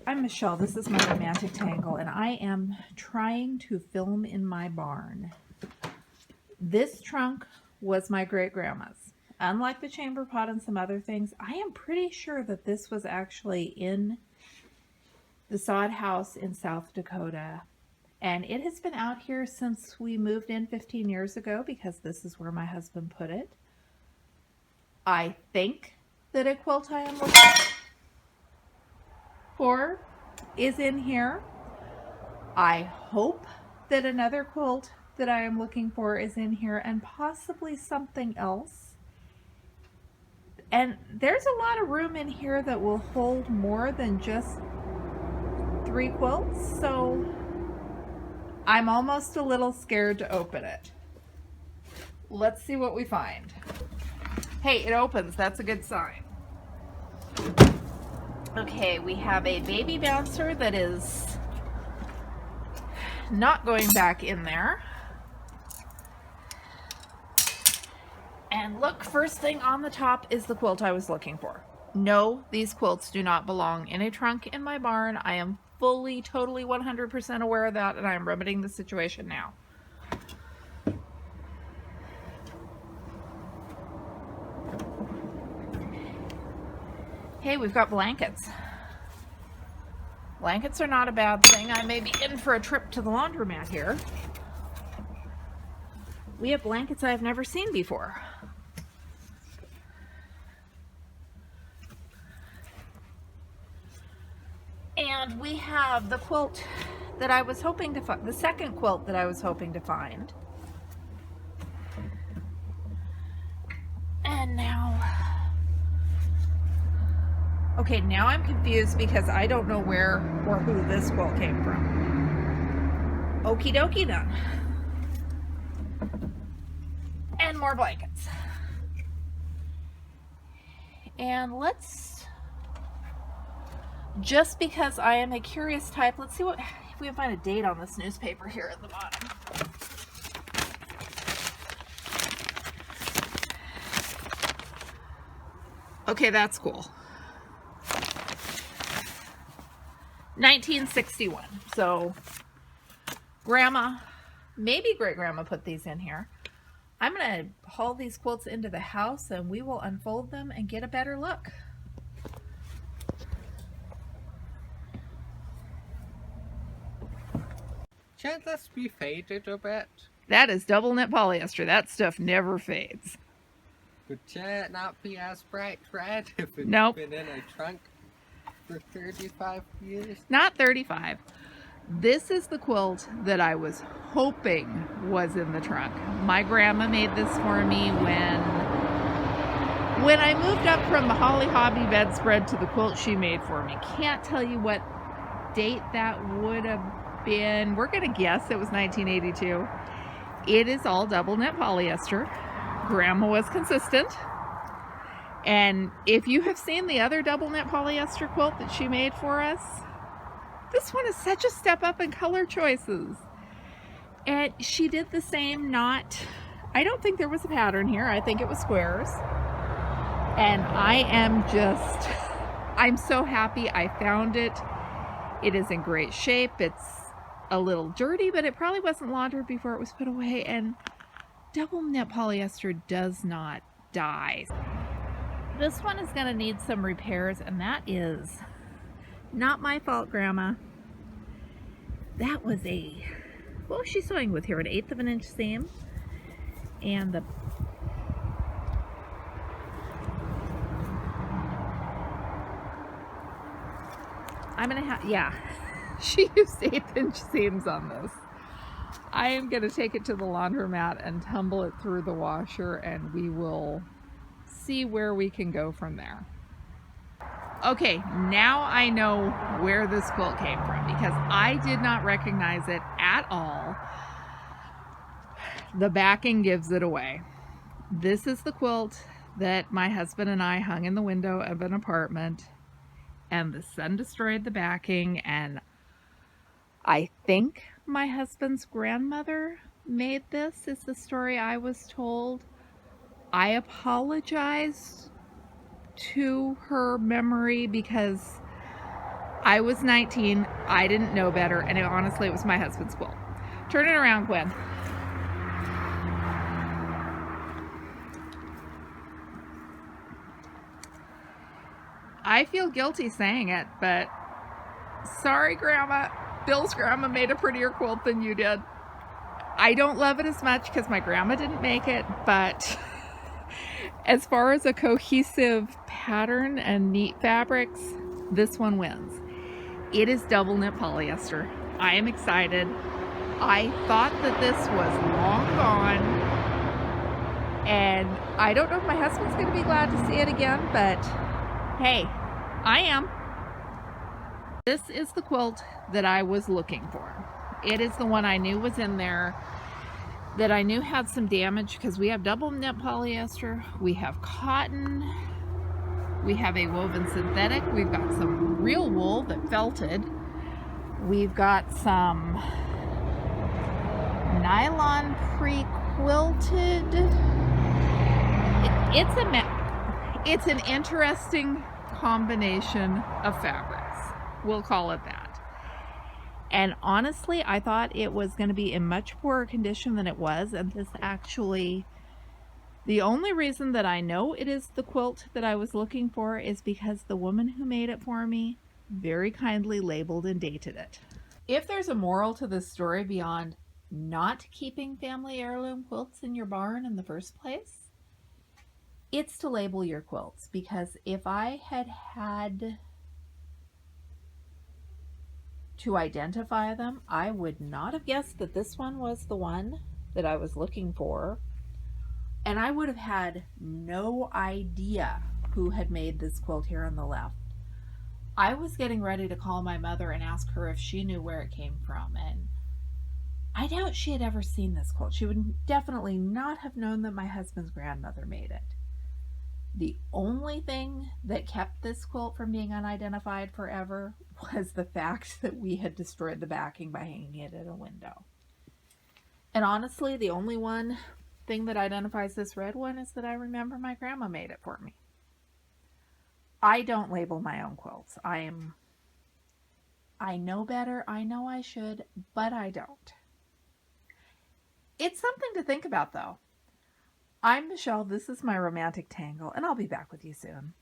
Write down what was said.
I'm Michelle. This is my romantic tangle, and I am trying to film in my barn. This trunk was my great-grandma's. Unlike the chamber pot and some other things, I am pretty sure that this was actually in the sod house in South Dakota. And it has been out here since we moved in 15 years ago because this is where my husband put it. I think that a quilt I am looking for is in here. I hope that another quilt that I am looking for is in here, and possibly something else. And there's a lot of room in here that will hold more than just 3 quilts, so I'm almost a little scared to open it. Let's see what we find. Hey, it opens. That's a good sign. Okay, we have a baby bouncer that is not going back in there. And look, first thing on the top is the quilt I was looking for. No, these quilts do not belong in a trunk in my barn. I am fully, totally, 100% aware of that, and I am remedying the situation now. Hey, we've got blankets. Blankets are not a bad thing. I may be in for a trip to the laundromat here. We have blankets I've never seen before. And we have the quilt that I was hoping to find, the second quilt that I was hoping to find. And now, okay, now I'm confused because I don't know where or who this quilt came from. Okie dokie then. And more blankets. And let's, just because I am a curious type, let's see what, if we can find a date on this newspaper here at the bottom. Okay, that's cool. 1961. So grandma, maybe great-grandma put these in here. I'm going to haul these quilts into the house and we will unfold them and get a better look. Should this be faded a bit? That is double knit polyester. That stuff never fades. Would it not be as bright red if it's Nope. been in a trunk for 35 years? Not 35. This is the quilt that I was hoping was in the trunk. My grandma made this for me when I moved up from the Holly Hobby bedspread to the quilt she made for me. Can't tell you what date that would have been. We're gonna guess it was 1982. It is all double knit polyester. Grandma was consistent. And if you have seen the other double knit polyester quilt that she made for us, this one is such a step up in color choices. And she did the same knot. I don't think there was a pattern here. I think it was squares. And I'm so happy I found it. It is in great shape. It's a little dirty, but it probably wasn't laundered before it was put away. And double knit polyester does not die. This one is going to need some repairs, and that is not my fault, Grandma. That was what was she sewing with here? An 1/8 of an inch seam. And yeah, she used 1/8 inch seams on this. I am going to take it to the laundromat and tumble it through the washer, and we will see where we can go from there. Okay, now I know where this quilt came from because I did not recognize it at all. The backing gives it away. This is the quilt that my husband and I hung in the window of an apartment, and the sun destroyed the backing, and I think my husband's grandmother made this, is the story I was told. I apologize to her memory because I was 19. I didn't know better. And honestly, it was my husband's quilt. Turn it around, Gwen. I feel guilty saying it, but sorry, Grandma. Bill's grandma made a prettier quilt than you did. I don't love it as much because my grandma didn't make it, but as far as a cohesive pattern and neat fabrics, this one wins. It is double knit polyester. I am excited. I thought that this was long gone, and I don't know if my husband's going to be glad to see it again, but hey, I am. This is the quilt that I was looking for. It is the one I knew was in there, that I knew had some damage, because we have double knit polyester, we have cotton, we have a woven synthetic, we've got some real wool that felted, we've got some nylon pre-quilted. It's an interesting combination of fabrics. We'll call it that. And honestly, I thought it was going to be in much poorer condition than it was. And this actually, the only reason that I know it is the quilt that I was looking for is because the woman who made it for me very kindly labeled and dated it. If there's a moral to this story beyond not keeping family heirloom quilts in your barn in the first place, it's to label your quilts. Because if I had to identify them, I would not have guessed that this one was the one that I was looking for, and I would have had no idea who had made this quilt here on the left. I was getting ready to call my mother and ask her if she knew where it came from, and I doubt she had ever seen this quilt. She would definitely not have known that my husband's grandmother made it. The only thing that kept this quilt from being unidentified forever was the fact that we had destroyed the backing by hanging it in a window. And honestly, the only one thing that identifies this red one is that I remember my grandma made it for me. I don't label my own quilts. I know better. I know I should, but I don't. It's something to think about, though. I'm Michelle. This is my romantic tangle, and I'll be back with you soon.